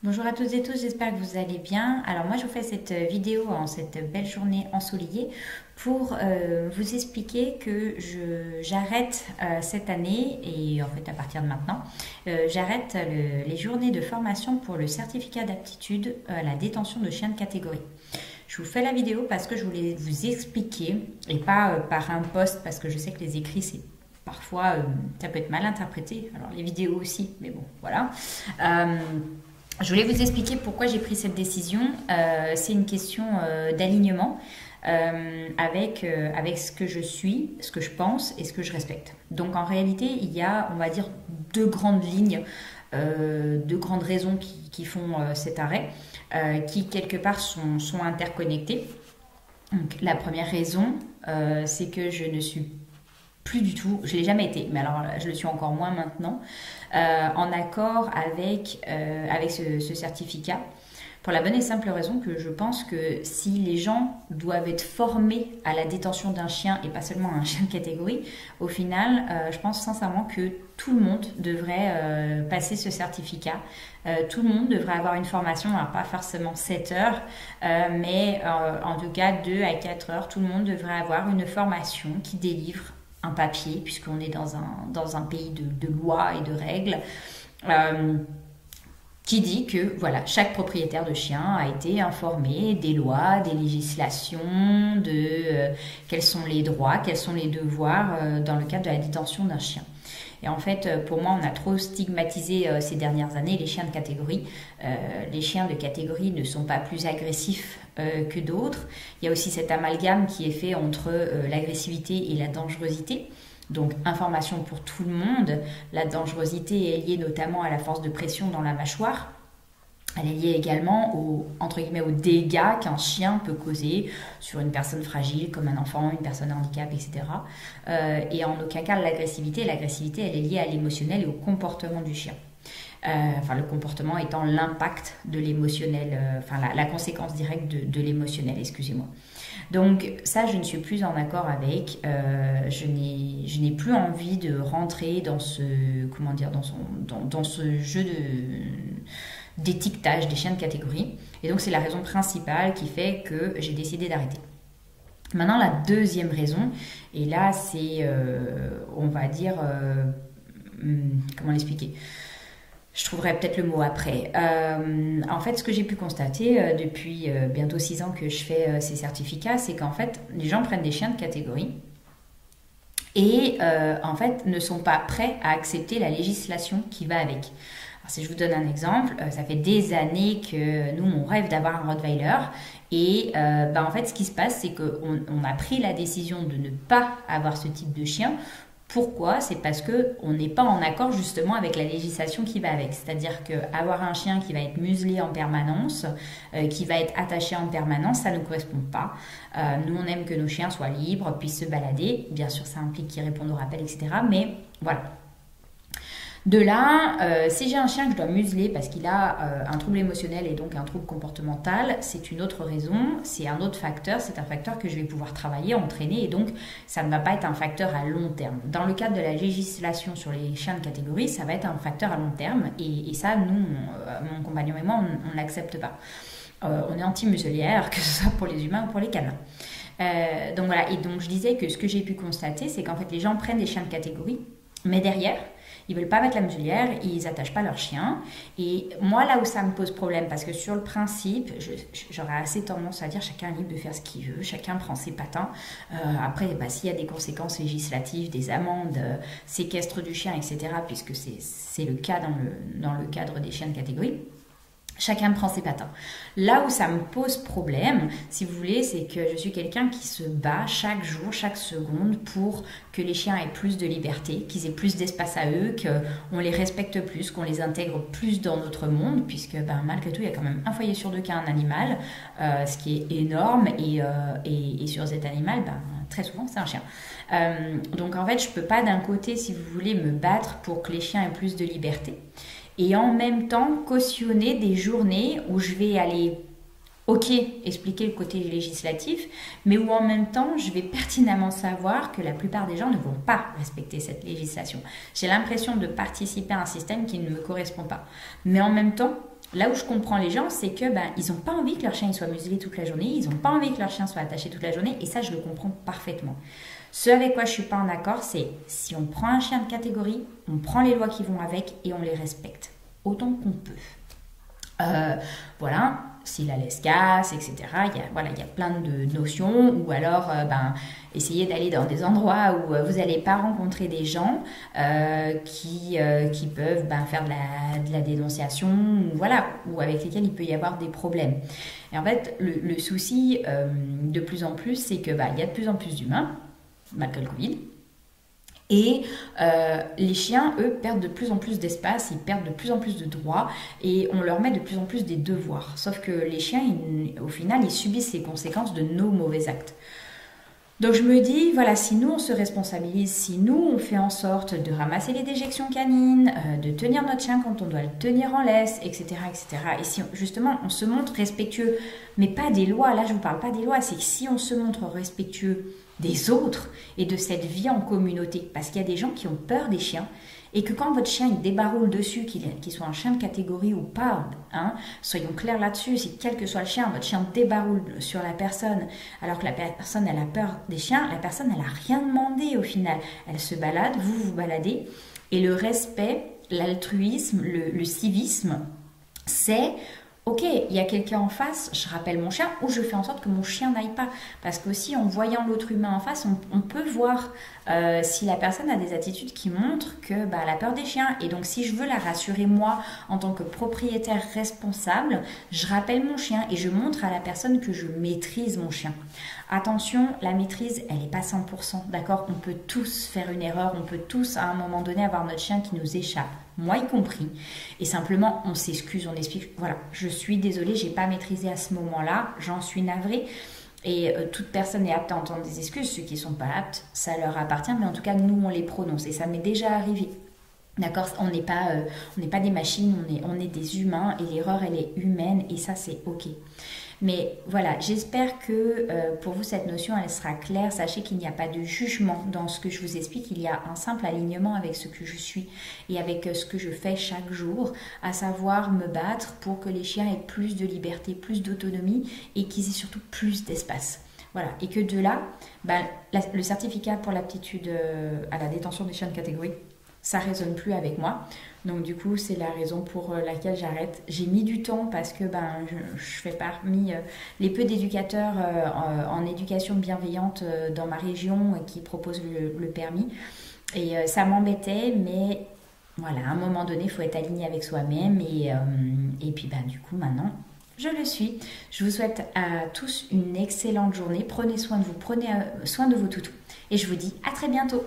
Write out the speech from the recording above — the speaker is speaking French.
Bonjour à toutes et tous, j'espère que vous allez bien. Alors moi je vous fais cette vidéo en cette belle journée ensoleillée pour vous expliquer que j'arrête cette année et en fait à partir de maintenant, j'arrête les journées de formation pour le certificat d'aptitude à la détention de chiens de catégorie. Je vous fais la vidéo parce que je voulais vous expliquer et pas par un post parce que je sais que les écrits c'est parfois ça peut être mal interprété, alors les vidéos aussi, mais bon voilà. Je voulais vous expliquer pourquoi j'ai pris cette décision. C'est une question d'alignement avec ce que je suis, ce que je pense et ce que je respecte. Donc en réalité, il y a, on va dire, deux grandes lignes, deux grandes raisons qui font cet arrêt, qui quelque part sont interconnectées. Donc, la première raison, c'est que je ne suis plus du tout, je ne l'ai jamais été, mais alors je le suis encore moins maintenant, en accord avec ce certificat, pour la bonne et simple raison que je pense que si les gens doivent être formés à la détention d'un chien et pas seulement un chien de catégorie, au final, je pense sincèrement que tout le monde devrait passer ce certificat. Tout le monde devrait avoir une formation, alors pas forcément 7 heures, mais en tout cas 2 à 4 heures. Tout le monde devrait avoir une formation qui délivre un papier, puisqu'on est dans un pays de lois et de règles, qui dit que voilà, chaque propriétaire de chien a été informé des lois, des législations, de quels sont les droits, quels sont les devoirs dans le cadre de la détention d'un chien. Et en fait, pour moi, on a trop stigmatisé ces dernières années les chiens de catégorie. Les chiens de catégorie ne sont pas plus agressifs que d'autres. Il y a aussi cet amalgame qui est fait entre l'agressivité et la dangerosité. Donc, information pour tout le monde. La dangerosité est liée notamment à la force de pression dans la mâchoire. Elle est liée également entre guillemets, aux dégâts qu'un chien peut causer sur une personne fragile, comme un enfant, une personne à handicap, etc. Et en aucun cas l'agressivité. L'agressivité, elle est liée à l'émotionnel et au comportement du chien. Le comportement étant l'impact de l'émotionnel, la conséquence directe de l'émotionnel, excusez-moi. Donc ça, je ne suis plus en accord avec. Je n'ai plus envie de rentrer dans ce, dans ce jeu d'étiquetage des chiens de catégorie. Et donc c'est la raison principale qui fait que j'ai décidé d'arrêter. Maintenant, la deuxième raison, et là c'est, on va dire, comment l'expliquer ? Je trouverai peut-être le mot après. En fait, ce que j'ai pu constater depuis bientôt 6 ans que je fais ces certificats, c'est qu'en fait, les gens prennent des chiens de catégorie et en fait ne sont pas prêts à accepter la législation qui va avec. Alors, si je vous donne un exemple, ça fait des années que nous, on rêve d'avoir un Rottweiler et en fait, ce qui se passe, c'est qu'on a pris la décision de ne pas avoir ce type de chien. Pourquoi ? C'est parce qu'on n'est pas en accord justement avec la législation qui va avec. C'est-à-dire qu'avoir un chien qui va être muselé en permanence, qui va être attaché en permanence, ça ne nous correspond pas. Nous, on aime que nos chiens soient libres, puissent se balader. Bien sûr, ça implique qu'ils répondent aux rappels, etc. Mais voilà. De là, si j'ai un chien que je dois museler parce qu'il a un trouble émotionnel et donc un trouble comportemental, c'est une autre raison, c'est un autre facteur, c'est un facteur que je vais pouvoir travailler, entraîner et donc ça ne va pas être un facteur à long terme. Dans le cadre de la législation sur les chiens de catégorie, ça va être un facteur à long terme et ça, nous, mon compagnon et moi, on ne l'accepte pas. On est anti-muselière, que ce soit pour les humains ou pour les canins. Donc voilà, et donc je disais que ce que j'ai pu constater, c'est qu'en fait les gens prennent des chiens de catégorie, mais derrière, ils ne veulent pas mettre la muselière, ils n'attachent pas leur chien. Et moi, là où ça me pose problème, parce que sur le principe, j'aurais assez tendance à dire chacun est libre de faire ce qu'il veut, chacun prend ses patins. Après, s'il y a des conséquences législatives, des amendes, séquestre du chien, etc., puisque c'est le cas dans le cadre des chiens de catégorie, chacun prend ses patins. Là où ça me pose problème, si vous voulez, c'est que je suis quelqu'un qui se bat chaque jour, chaque seconde pour que les chiens aient plus de liberté, qu'ils aient plus d'espace à eux, qu'on les respecte plus, qu'on les intègre plus dans notre monde, puisque malgré tout, il y a quand même un foyer sur 2 qui a un animal, ce qui est énorme, et sur cet animal, très souvent, c'est un chien. Donc en fait, je ne peux pas d'un côté, si vous voulez, me battre pour que les chiens aient plus de liberté, et en même temps cautionner des journées où je vais aller, ok, expliquer le côté législatif, mais où en même temps je vais pertinemment savoir que la plupart des gens ne vont pas respecter cette législation. J'ai l'impression de participer à un système qui ne me correspond pas. Mais en même temps, Là où je comprends les gens, c'est que ils n'ont pas envie que leur chien il soit muselé toute la journée, ils n'ont pas envie que leur chien soit attaché toute la journée, et ça, je le comprends parfaitement. Ce avec quoi je suis pas en accord, c'est si on prend un chien de catégorie, on prend les lois qui vont avec et on les respecte autant qu'on peut. Voilà, si la laisse casse, etc. Il y a plein de notions. Ou alors, essayez d'aller dans des endroits où vous n'allez pas rencontrer des gens qui peuvent faire de la dénonciation, ou, voilà, ou avec lesquels il peut y avoir des problèmes. Et en fait, le souci de plus en plus, c'est que il y a de plus en plus d'humains, malgré le Covid. Et les chiens, eux, perdent de plus en plus d'espace, ils perdent de plus en plus de droits et on leur met de plus en plus des devoirs. Sauf que les chiens, au final, ils subissent les conséquences de nos mauvais actes. Donc je me dis, voilà, si nous on se responsabilise, si nous on fait en sorte de ramasser les déjections canines, de tenir notre chien quand on doit le tenir en laisse, etc., etc. Et si justement on se montre respectueux, mais pas des lois, là je vous parle pas des lois, c'est que si on se montre respectueux des autres et de cette vie en communauté, parce qu'il y a des gens qui ont peur des chiens, et que quand votre chien il débaroule dessus, qu'il soit un chien de catégorie ou pas, soyons clairs là-dessus, si quel que soit le chien, votre chien débaroule sur la personne, alors que la personne elle a peur des chiens, la personne elle a rien demandé au final, elle se balade, vous vous baladez, et le respect, l'altruisme, le civisme, c'est... Ok, il y a quelqu'un en face, je rappelle mon chien ou je fais en sorte que mon chien n'aille pas. Parce qu'aussi, en voyant l'autre humain en face, on peut voir si la personne a des attitudes qui montrent que elle a peur des chiens. Et donc, si je veux la rassurer, moi, en tant que propriétaire responsable, je rappelle mon chien et je montre à la personne que je maîtrise mon chien. Attention, la maîtrise, elle n'est pas 100%, d'accord? On peut tous faire une erreur, on peut tous, à un moment donné, avoir notre chien qui nous échappe, moi y compris. Et simplement, on s'excuse, on explique, voilà, je suis désolée, j'ai pas maîtrisé à ce moment-là, j'en suis navrée. Et toute personne est apte à entendre des excuses, ceux qui ne sont pas aptes, ça leur appartient, mais en tout cas, nous, on les prononce. Et ça m'est déjà arrivé. D'accord, on n'est pas des machines, on est des humains, et l'erreur, elle est humaine, et ça, c'est ok. Mais voilà, j'espère que pour vous, cette notion, elle sera claire. Sachez qu'il n'y a pas de jugement dans ce que je vous explique. Il y a un simple alignement avec ce que je suis et avec ce que je fais chaque jour, à savoir me battre pour que les chiens aient plus de liberté, plus d'autonomie et qu'ils aient surtout plus d'espace. Voilà, et que de là, le certificat pour l'aptitude à la détention des chiens de catégorie, ça résonne plus avec moi. Donc du coup, c'est la raison pour laquelle j'arrête. J'ai mis du temps parce que je fais parmi les peu d'éducateurs en éducation bienveillante dans ma région qui proposent le permis. Et ça m'embêtait, mais voilà, à un moment donné, il faut être aligné avec soi-même. Et puis du coup, maintenant, je le suis. Je vous souhaite à tous une excellente journée. Prenez soin de vous, prenez soin de vos toutous. Et je vous dis à très bientôt.